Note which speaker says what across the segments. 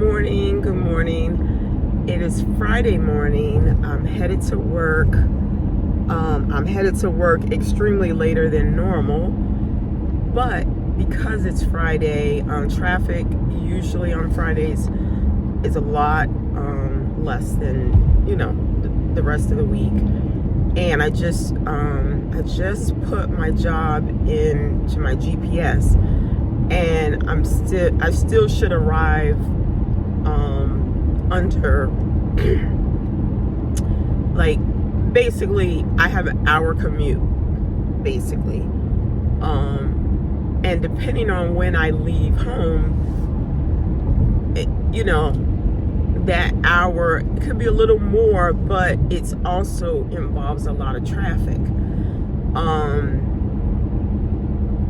Speaker 1: morning. Good morning. It is Friday morning. I'm headed to work. I'm headed to work extremely later than normal, but because it's Friday, traffic usually on Fridays is a lot less than the rest of the week. And I just put my job into my GPS, and I still should arrive under like, basically I have an hour commute basically, and depending on when I leave home, that hour could be a little more, but it's also involves a lot of traffic.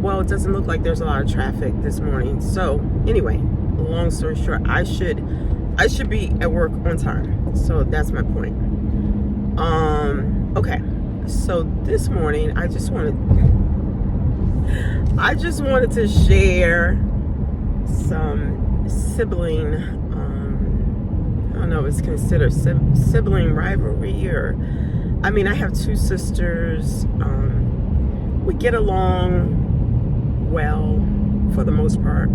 Speaker 1: Well, it doesn't look like there's a lot of traffic this morning. So anyway, long story short, I should be at work on time. So that's my point. Okay. So this morning I just wanted to share some sibling, I don't know if it's considered sibling rivalry, or I mean, I have two sisters. We get along well for the most part.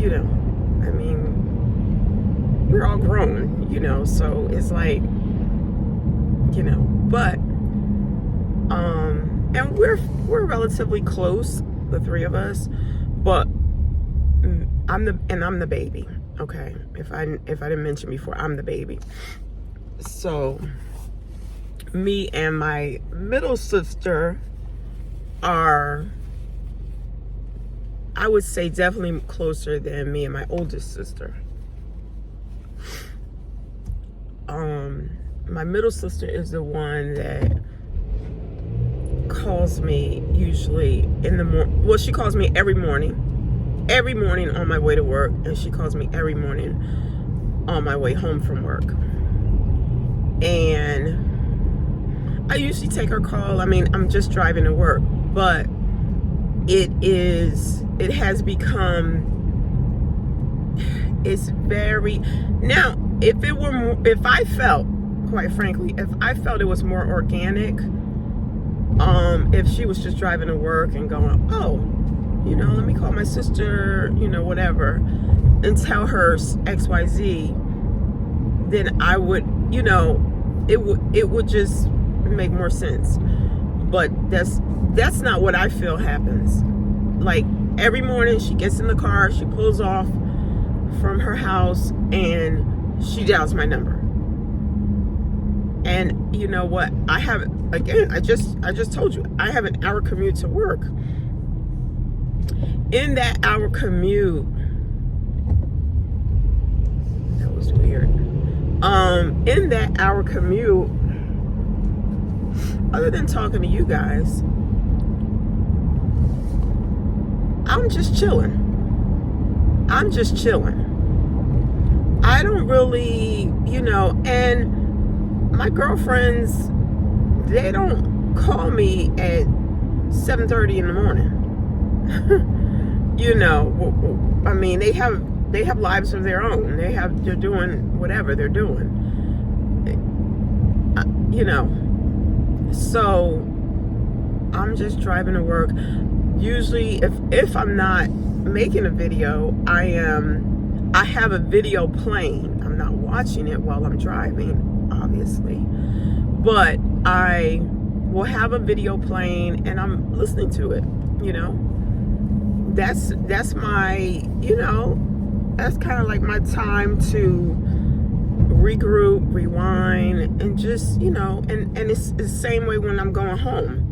Speaker 1: I mean, we're all grown, so it's like, but and we're relatively close, the three of us, but I'm the baby. Okay, if I didn't mention before, I'm the baby. So me and my middle sister are, I would say, definitely closer than me and my oldest sister. My middle sister is the one that calls me usually in the morning. Well, she calls me every morning on my way to work, and she calls me every morning on my way home from work. And I usually take her call. I mean, I'm just driving to work, but it has become, it's very, now if I felt, quite frankly, if I felt it was more organic, if she was just driving to work and going, oh, let me call my sister, whatever, and tell her XYZ, then I would, it would just make more sense. But that's not what I feel happens. Like, every morning she gets in the car, she pulls off from her house, and she dials my number. And you know what? I have, again, I just told you, I have an hour commute to work. In that hour commute, that was weird. In that hour commute, other than talking to you guys, I'm just chilling. I don't really, and my girlfriends, they don't call me at 7:30 in the morning. I mean, they have lives of their own. They're doing whatever they're doing. So I'm just driving to work. Usually, if I'm not making a video, I have a video playing. I'm not watching it while I'm driving, obviously, but I will have a video playing and I'm listening to it. That's my, that's kind of like my time to regroup, rewind, and just, and it's the same way when I'm going home.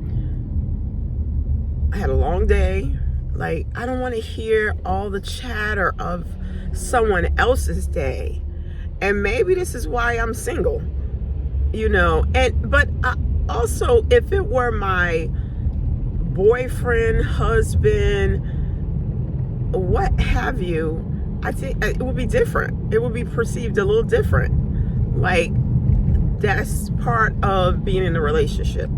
Speaker 1: I had a long day. Like, I don't want to hear all the chatter of someone else's day. And maybe this is why I'm single, but also, if it were my boyfriend, husband, what have you, I think it would be different. It would be perceived a little different. Like, that's part of being in a relationship.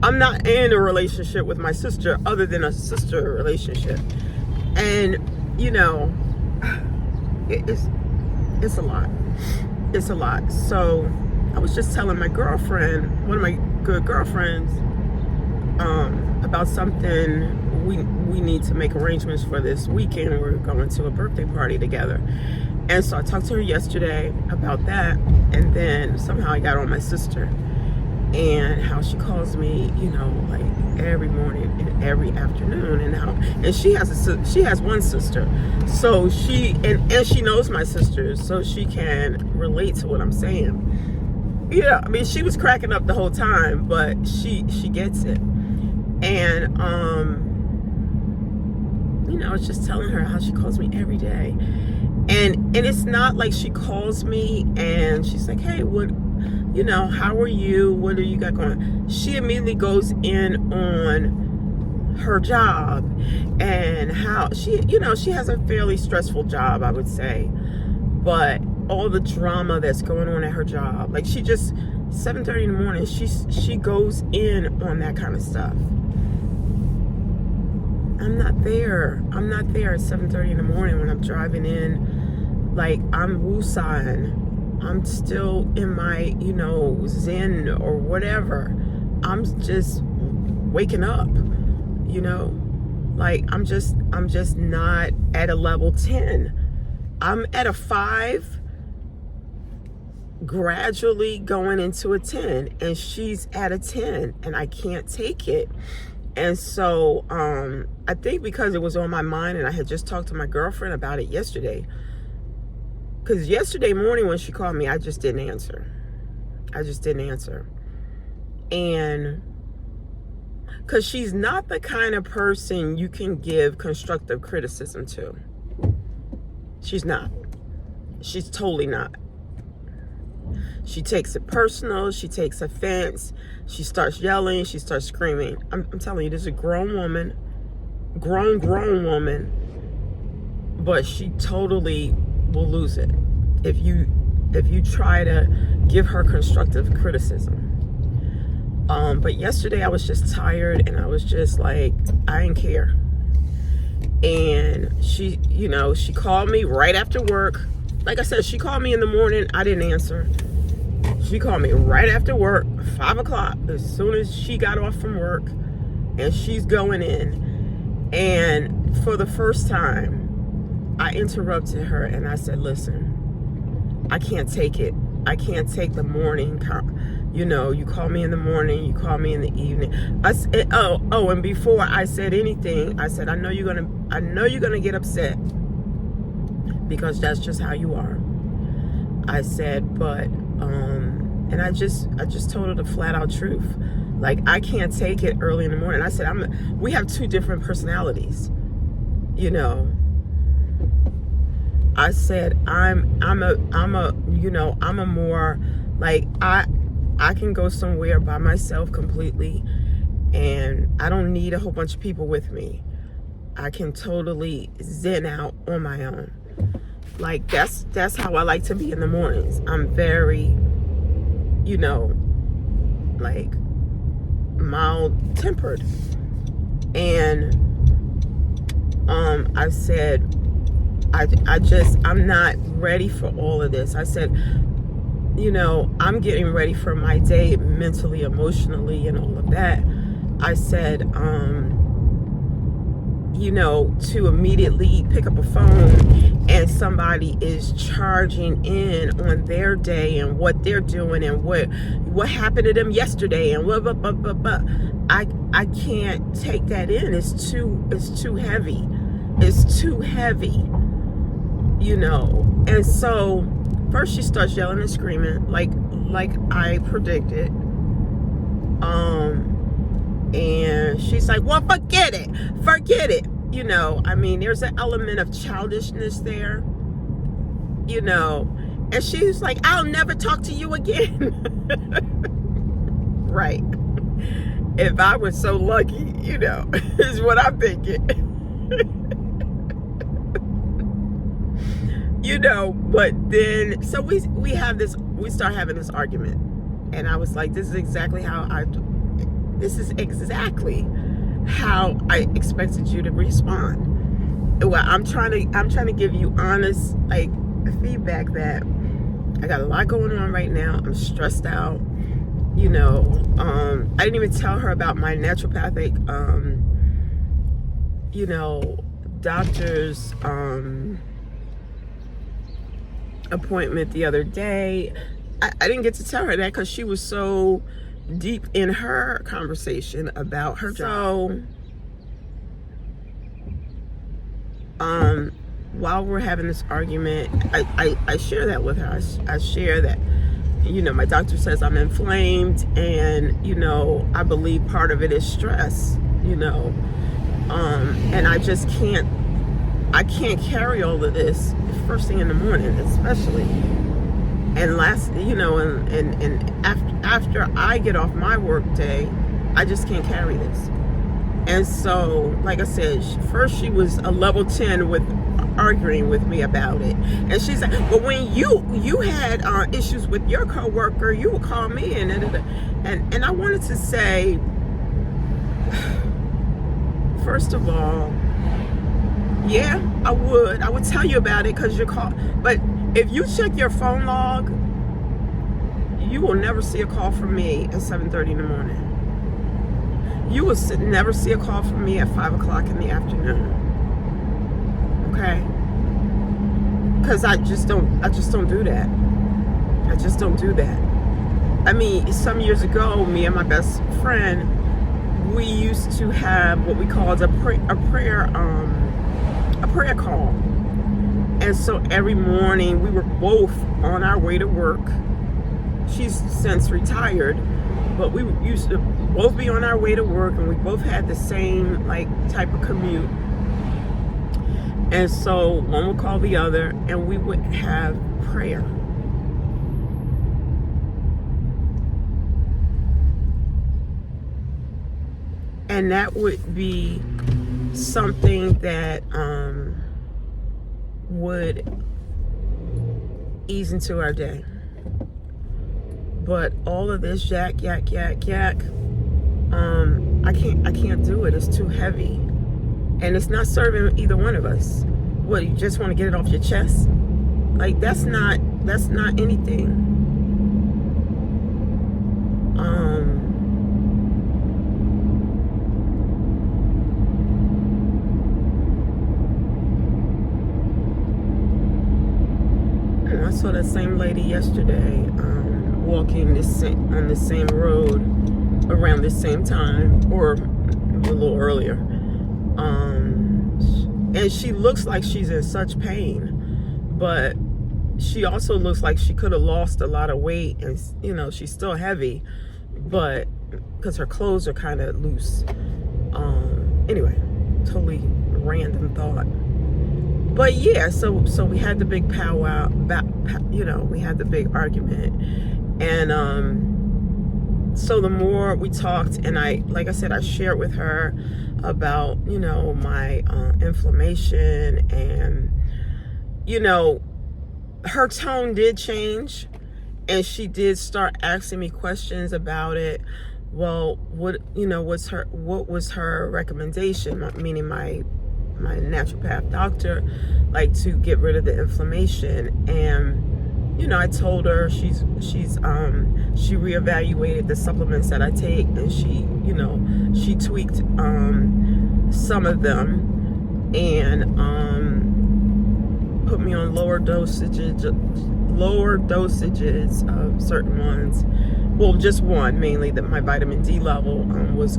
Speaker 1: I'm not in a relationship with my sister other than a sister relationship. And, It's a lot. It's a lot. So I was just telling my girlfriend, one of my good girlfriends, about something. We need to make arrangements for this weekend. We're going to a birthday party together. And so I talked to her yesterday about that, and then somehow I got on my sister and how she calls me, you know, like every morning and every afternoon, and she has one sister, so she knows my sisters, so she can relate to what I'm saying. Yeah, I mean, she was cracking up the whole time, but she gets it. And you know, I was just telling her how she calls me every day. And it's not like she calls me and she's like, hey, what, you know, how are you? What do you got going? She immediately goes in on her job and how she, you know, she has a fairly stressful job, I would say. But all the drama that's going on at her job, like she just, 7:30 in the morning, she goes in on that kind of stuff. I'm not there at 7:30 in the morning when I'm driving in. Like, I'm woosahing. I'm still in my, you know, zen or whatever. I'm just waking up, you know? Like, I'm just not at a level 10. I'm at a 5, gradually going into a 10, and she's at a 10, and I can't take it. And so I think because it was on my mind, and I had just talked to my girlfriend about it yesterday, because yesterday morning when she called me, I just didn't answer. And because she's not the kind of person you can give constructive criticism to. She's not. She's totally not. She takes it personal. She takes offense. She starts yelling. She starts screaming. I'm telling you, this is a grown woman, grown woman, but she totally will lose it if you try to give her constructive criticism. But yesterday I was just tired, and I was just like, I didn't care. And she, you know, she called me right after work. Like I said, she called me in the morning. I didn't answer. She called me right after work, 5 o'clock, as soon as she got off from work, and she's going in. And for the first time, I interrupted her and I said, listen, I can't take it. I can't take the morning. You know, you call me in the morning, you call me in the evening. I said, and before I said anything, I said, I know you're gonna get upset, because that's just how you are. I said, but and I just told her the flat out truth. Like, I can't take it early in the morning. I said, we have two different personalities, you know. I said, I'm a more, like, I can go somewhere by myself completely, and I don't need a whole bunch of people with me. I can totally zen out on my own. Like, that's how I like to be in the mornings. I'm very, you know, like, mild-tempered. And I said, I'm not ready for all of this. I said, you know, I'm getting ready for my day mentally, emotionally, and all of that. I said, you know, to immediately pick up a phone and somebody is charging in on their day and what they're doing and what happened to them yesterday and blah, blah, blah, blah, blah. I can't take that in. It's too heavy. It's too heavy, you know. And so first she starts yelling and screaming like I predicted. And she's like, well, forget it. You know, I mean, there's an element of childishness there, you know. And she's like, I'll never talk to you again. Right. If I was so lucky, you know, is what I'm thinking. You know, but then, so we start having this argument. And I was like, this is exactly how I expected you to respond. Well, I'm trying to give you honest, like, feedback that I got a lot going on right now. I'm stressed out. I didn't even tell her about my naturopathic, doctor's appointment the other day. I didn't get to tell her that because she was so deep in her conversation about her job. So, while we're having this argument, I share that with her. I share that, my doctor says I'm inflamed, and, I believe part of it is stress, and I just can't carry all of this first thing in the morning, especially. And after I get off my work day, I just can't carry this. And so, like I said, first she was a level 10 with arguing with me about it. And she said, well, when you had issues with your coworker, you would call me and I wanted to say, first of all, yeah, I would tell you about it because you're called. But if you check your phone log, you will never see a call from me at 7:30 in the morning. You will never see a call from me at 5 o'clock in the afternoon. Okay? Because I just don't do that. I just don't do that. I mean, some years ago, me and my best friend, we used to have what we called a prayer call. And so every morning we were both on our way to work. She's since retired, but we used to both be on our way to work, and we both had the same type of commute. And so one would call the other, and we would have prayer. And that would be something that would ease into our day. But all of this yak, I can't do it. It's too heavy. And it's not serving either one of us. What, you just want to get it off your chest? That's not anything. I saw that same lady yesterday, walking on the same road around the same time, or a little earlier. And she looks like she's in such pain, but she also looks like she could have lost a lot of weight, and she's still heavy, but because her clothes are kind of loose. Anyway, totally random thought. But yeah, so we had the big powwow, we had the big argument. And so the more we talked, and like I said, I shared with her about, my inflammation, and, her tone did change, and she did start asking me questions about it. Well, what was her recommendation, meaning my naturopath doctor, to get rid of the inflammation. And I told her she reevaluated the supplements that I take, and she tweaked some of them, and put me on lower dosages of certain ones. Well, just one, mainly, that my vitamin D level was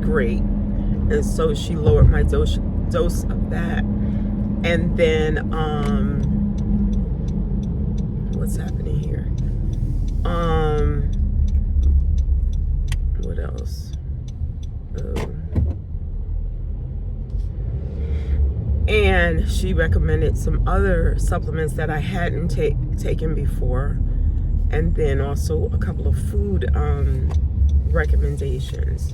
Speaker 1: great. And so she lowered my dose of that. And then, what's happening here? What else? And she recommended some other supplements that I hadn't taken before. And then also a couple of food recommendations.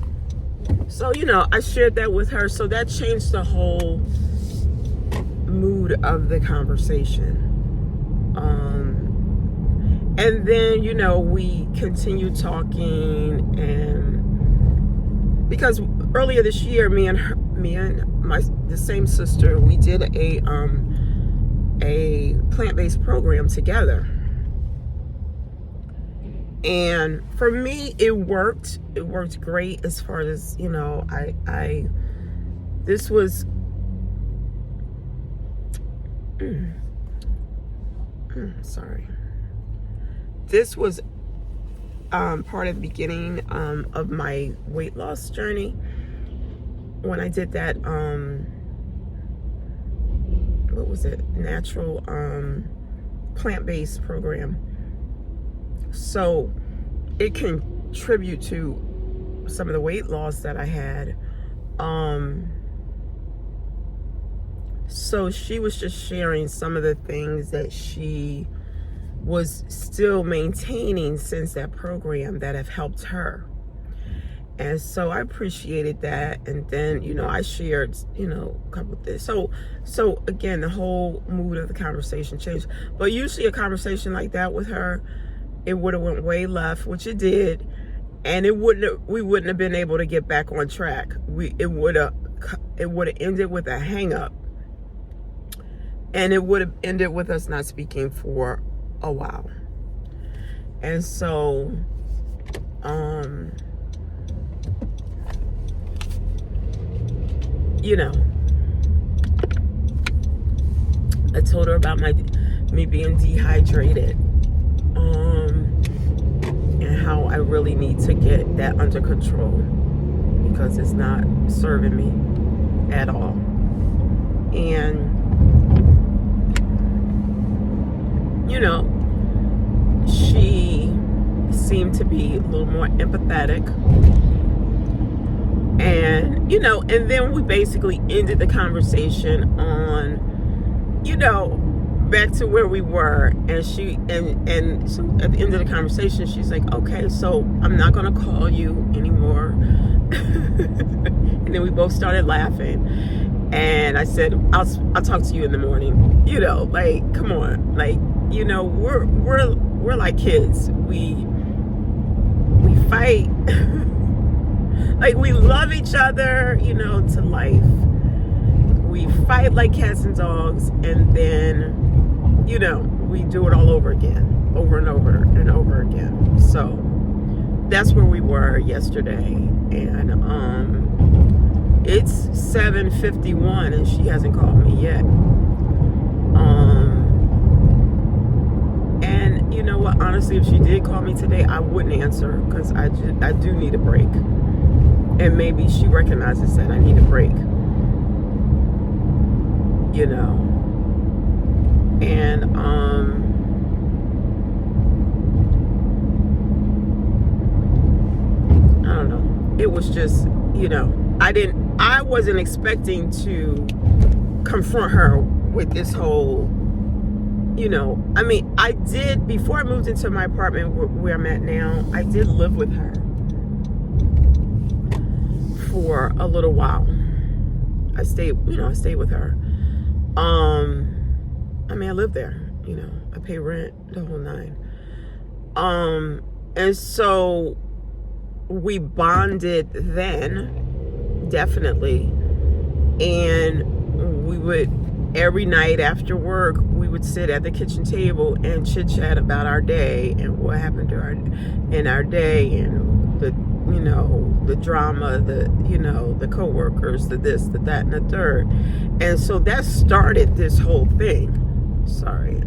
Speaker 1: So, I shared that with her. So that changed the whole mood of the conversation. And then, we continued talking, and because earlier this year, me and the same sister, we did a plant-based program together. And for me, it worked great. As far as, you know, this was sorry, this was part of the beginning of my weight loss journey, when I did that what was it, natural plant-based program. So it contributed to some of the weight loss that I had. So she was just sharing some of the things that she was still maintaining since that program that have helped her. And so I appreciated that. And then, you know, I shared, you know, a couple of things. So again, the whole mood of the conversation changed. But usually a conversation like that with her, it would have went way left, which it did, and we wouldn't have been able to get back on track. It would have ended with a hang up, and it would have ended with us not speaking for a while. And so you know, I told her about me being dehydrated, and how I really need to get that under control, because it's not serving me at all. And, you know, she seemed to be a little more empathetic. And, you know, and then we basically ended the conversation on, you know, back to where we were. And so at the end of the conversation, she's like, okay, so I'm not gonna call you anymore. And then we both started laughing, and I said, I'll talk to you in the morning. You know, like, come on, like, you know, we're like kids. We fight. Like, we love each other, you know, to life. We fight like cats and dogs, and then, you know, we do it all over again, over and over and over again. So that's where we were yesterday. And it's 7:51 and she hasn't called me yet. And you know what, honestly, if she did call me today, I wouldn't answer, because I do need a break. And maybe she recognizes that I need a break, you know. And I don't know, it was just, you know, I wasn't expecting to confront her with this whole, you know, I mean, I did, before I moved into my apartment where I'm at now, I did live with her for a little while. I stayed with her. I mean, I live there, you know, I pay rent, the whole nine. And so we bonded then, definitely. And we would, every night after work, we would sit at the kitchen table and chit chat about our day and what happened in our day, and the, you know, the drama, the, you know, the coworkers, the this, the that, and the third. And so that started this whole thing. Sorry.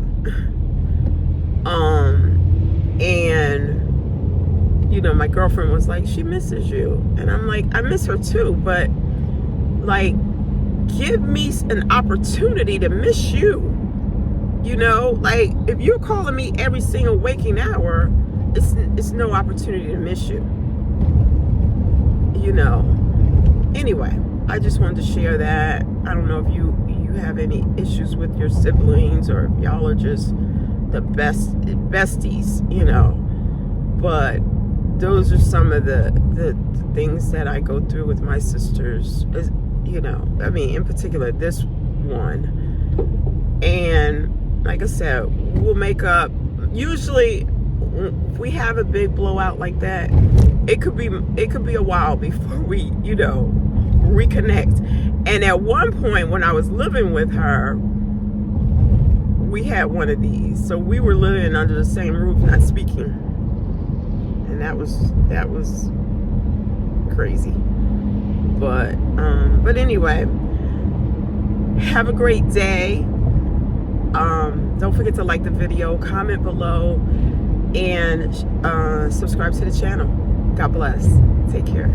Speaker 1: And, you know, my girlfriend was like, she misses you. And I'm like, I miss her too, but like, give me an opportunity to miss you. You know, like, if you're calling me every single waking hour, it's no opportunity to miss you. You know. Anyway, I just wanted to share that. I don't know if you have any issues with your siblings, or if y'all are just the besties, you know. But those are some of the things that I go through with my sisters, you know, I mean, in particular this one. And like I said, we'll make up. Usually if we have a big blowout like that, it could be a while before we, you know, reconnect. And at one point when I was living with her, we had one of these. So we were living under the same roof, not speaking. And that was crazy. But anyway, have a great day. Don't forget to like the video, comment below, and subscribe to the channel. God bless. Take care.